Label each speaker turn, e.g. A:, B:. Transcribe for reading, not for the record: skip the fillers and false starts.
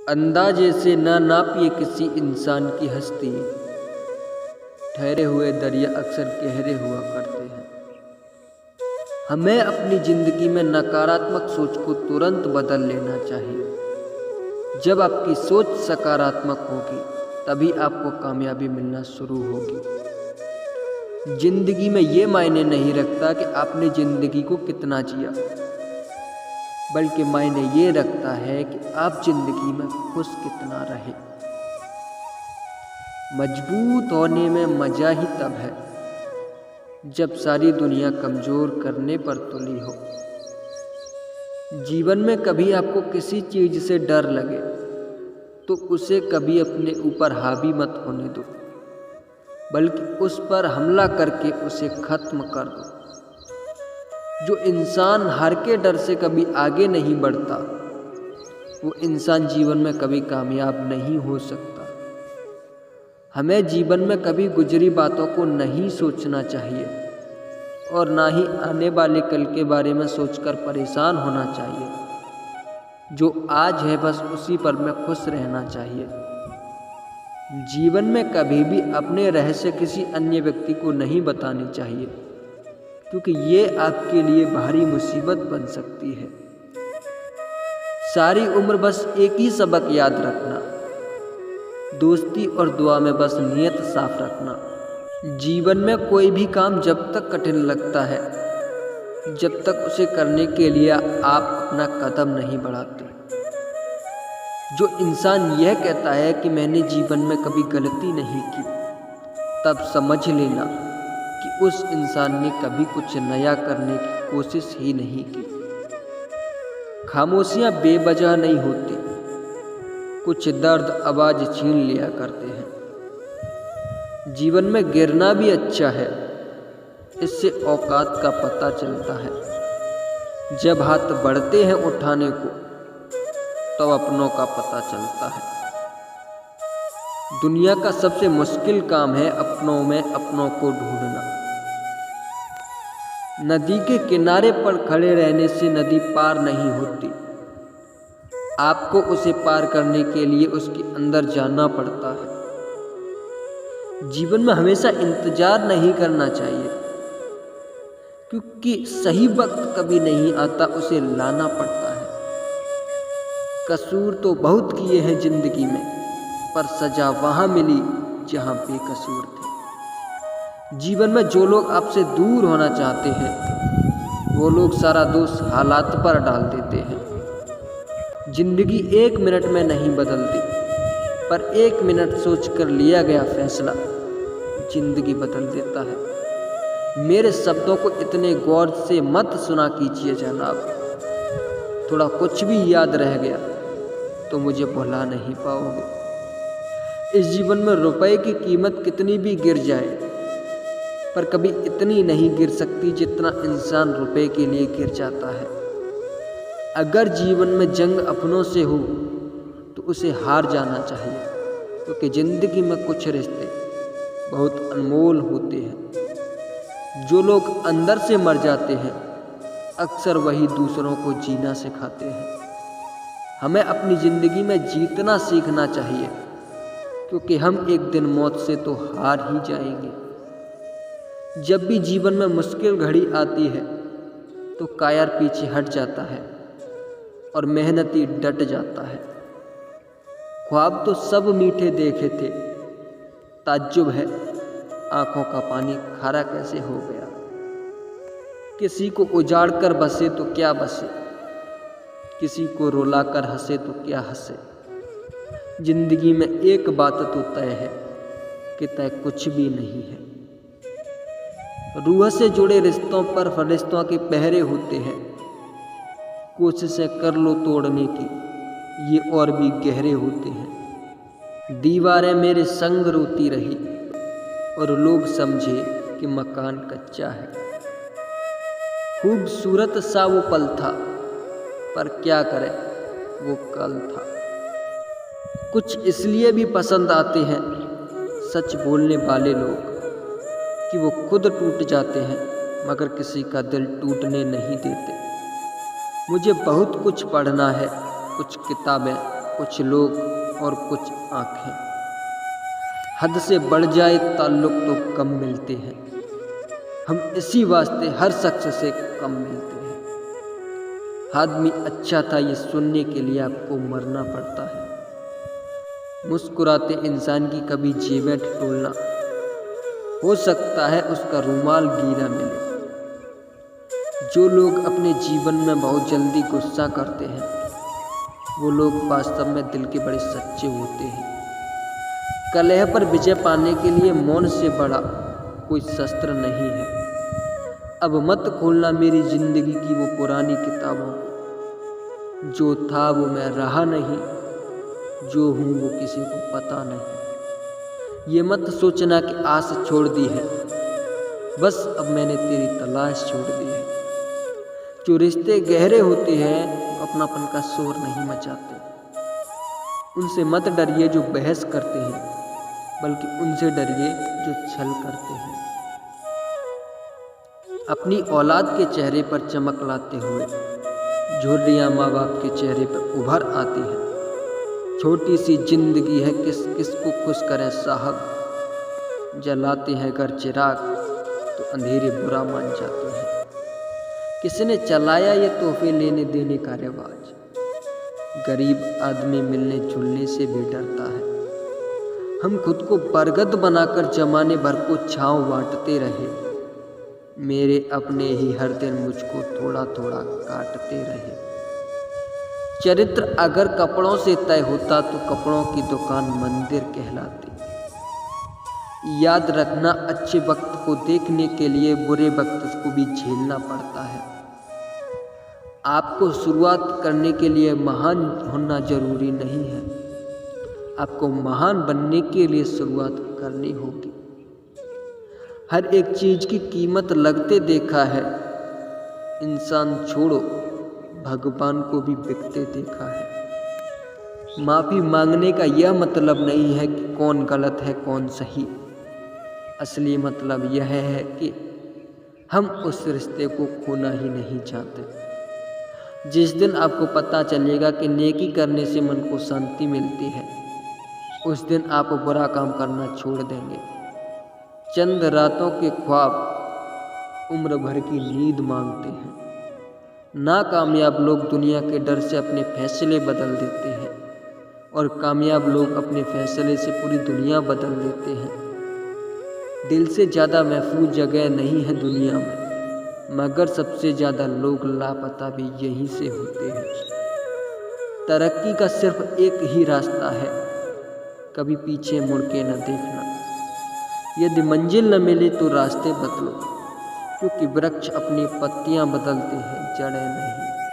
A: अंदाजे से न नापिए किसी इंसान की हस्ती, ठहरे हुए दरिया अक्सर गहरे हुआ करते हैं। हमें अपनी जिंदगी में नकारात्मक सोच को तुरंत बदल लेना चाहिए। जब आपकी सोच सकारात्मक होगी तभी आपको कामयाबी मिलना शुरू होगी। जिंदगी में ये मायने नहीं रखता कि आपने जिंदगी को कितना जिया, बल्कि मायने ये रखता है कि आप जिंदगी में खुश कितना रहे। मजबूत होने में मजा ही तब है जब सारी दुनिया कमजोर करने पर तुली हो। जीवन में कभी आपको किसी चीज से डर लगे तो उसे कभी अपने ऊपर हावी मत होने दो, बल्कि उस पर हमला करके उसे खत्म कर दो। जो इंसान हार के डर से कभी आगे नहीं बढ़ता, वो इंसान जीवन में कभी कामयाब नहीं हो सकता। हमें जीवन में कभी गुजरी बातों को नहीं सोचना चाहिए और ना ही आने वाले कल के बारे में सोचकर परेशान होना चाहिए। जो आज है बस उसी पर में खुश रहना चाहिए। जीवन में कभी भी अपने रहस्य किसी अन्य व्यक्ति को नहीं बतानी चाहिए, क्योंकि ये आपके लिए भारी मुसीबत बन सकती है। सारी उम्र बस एक ही सबक याद रखना, दोस्ती और दुआ में बस नियत साफ रखना। जीवन में कोई भी काम जब तक कठिन लगता है, जब तक उसे करने के लिए आप अपना कदम नहीं बढ़ाते। जो इंसान यह कहता है कि मैंने जीवन में कभी गलती नहीं की, तब समझ लेना कि उस इंसान ने कभी कुछ नया करने की कोशिश ही नहीं की। खामोशियां बेवजह नहीं होती, कुछ दर्द आवाज छीन लिया करते हैं। जीवन में गिरना भी अच्छा है, इससे औकात का पता चलता है। जब हाथ बढ़ते हैं उठाने को, तो अपनों का पता चलता है। दुनिया का सबसे मुश्किल काम है अपनों में अपनों को ढूंढना। नदी के किनारे पर खड़े रहने से नदी पार नहीं होती, आपको उसे पार करने के लिए उसके अंदर जाना पड़ता है। जीवन में हमेशा इंतजार नहीं करना चाहिए, क्योंकि सही वक्त कभी नहीं आता, उसे लाना पड़ता है। कसूर तो बहुत किए हैं जिंदगी में, पर सजा वहां मिली जहां बेकसूर थे। जीवन में जो लोग आपसे दूर होना चाहते हैं, वो लोग सारा दोष हालात पर डाल देते हैं। जिंदगी 1 मिनट में नहीं बदलती, पर 1 मिनट सोचकर लिया गया फैसला जिंदगी बदल देता है। मेरे शब्दों को इतने गौर से मत सुना कीजिए जनाब। थोड़ा कुछ भी याद रह गया तो मुझे भुला नहीं पाओगे। इस जीवन में रुपए की कीमत कितनी भी गिर जाए, पर कभी इतनी नहीं गिर सकती जितना इंसान रुपए के लिए गिर जाता है। अगर जीवन में जंग अपनों से हो तो उसे हार जाना चाहिए, क्योंकि जिंदगी में कुछ रिश्ते बहुत अनमोल होते हैं। जो लोग अंदर से मर जाते हैं, अक्सर वही दूसरों को जीना सिखाते हैं। हमें अपनी जिंदगी में जीतना सीखना चाहिए, क्योंकि हम एक दिन मौत से तो हार ही जाएंगे। जब भी जीवन में मुश्किल घड़ी आती है तो कायर पीछे हट जाता है और मेहनती डट जाता है। ख्वाब तो सब मीठे देखे थे, ताज्जुब है आंखों का पानी खारा कैसे हो गया। किसी को उजाड़ कर बसे तो क्या बसे, किसी को रुला कर हंसे तो क्या हंसे। जिंदगी में एक बात तो तय है कि तय कुछ भी नहीं है। रूह से जुड़े रिश्तों पर फरिश्तों के पहरे होते हैं। कोशिशें कर लो तोड़ने की, ये और भी गहरे होते हैं। दीवारें मेरे संग रोती रही और लोग समझे कि मकान कच्चा है। खूबसूरत सा वो पल था, पर क्या करे वो कल था। कुछ इसलिए भी पसंद आते हैं सच बोलने वाले लोग, कि वो खुद टूट जाते हैं मगर किसी का दिल टूटने नहीं देते। मुझे बहुत कुछ पढ़ना है, कुछ किताबें कुछ लोग और कुछ आँखें। हद से बढ़ जाए ताल्लुक़ तो कम मिलते हैं, हम इसी वास्ते हर शख्स से कम मिलते हैं। आदमी अच्छा था ये सुनने के लिए आपको मरना पड़ता है। मुस्कुराते इंसान की कभी जेबें टटोलना, हो सकता है उसका रुमाल गीला मिले। जो लोग अपने जीवन में बहुत जल्दी गुस्सा करते हैं, वो लोग वास्तव में दिल के बड़े सच्चे होते हैं। कलह पर विजय पाने के लिए मौन से बड़ा कोई शस्त्र नहीं है। अब मत खोलना मेरी ज़िंदगी की वो पुरानी किताबों को। जो था वो मैं रहा नहीं, जो हूँ वो किसी को पता नहीं। ये मत सोचना कि आस छोड़ दी है, बस अब मैंने तेरी तलाश छोड़ दी है। जो रिश्ते गहरे होते हैं वो अपनापन का शोर नहीं मचाते। उनसे मत डरिए जो बहस करते हैं, बल्कि उनसे डरिए जो छल करते हैं। अपनी औलाद के चेहरे पर चमक लाते हुए झुर्रियाँ माँ बाप के चेहरे पर उभर आती हैं। छोटी सी जिंदगी है, किस किस को खुश करें साहब। जलाते हैं घर चिराग तो अंधेरे बुरा मान जाते हैं। किसने चलाया ये तोहफे लेने देने का रिवाज। गरीब आदमी मिलने जुलने से भी डरता है। हम खुद को बरगद बनाकर जमाने भर को छाँव बांटते रहे। मेरे अपने ही हर दिन मुझको थोड़ा थोड़ा काटते रहे। चरित्र अगर कपड़ों से तय होता तो कपड़ों की दुकान मंदिर कहलाती। याद रखना, अच्छे वक्त को देखने के लिए बुरे वक्त को भी झेलना पड़ता है। आपको शुरुआत करने के लिए महान होना जरूरी नहीं है, आपको महान बनने के लिए शुरुआत करनी होगी। हर एक चीज़ की कीमत लगते देखा है, इंसान छोड़ो भगवान को भी बिकते देखा है। माफ़ी मांगने का यह मतलब नहीं है कि कौन गलत है कौन सही। असली मतलब यह है कि हम उस रिश्ते को खोना ही नहीं चाहते। जिस दिन आपको पता चलेगा कि नेकी करने से मन को शांति मिलती है, उस दिन आप बुरा काम करना छोड़ देंगे। चंद रातों के ख्वाब उम्र भर की नींद मांगते हैं। नाकामयाब लोग दुनिया के डर से अपने फैसले बदल देते हैं और कामयाब लोग अपने फैसले से पूरी दुनिया बदल देते हैं। दिल से ज़्यादा महफूज जगह नहीं है दुनिया में, मगर सबसे ज़्यादा लोग लापता भी यहीं से होते हैं। तरक्की का सिर्फ एक ही रास्ता है, कभी पीछे मुड़ के न देखना। यदि मंजिल न मिले तो रास्ते बदलो, क्योंकि वृक्ष अपनी पत्तियां बदलते हैं, जड़ें नहीं।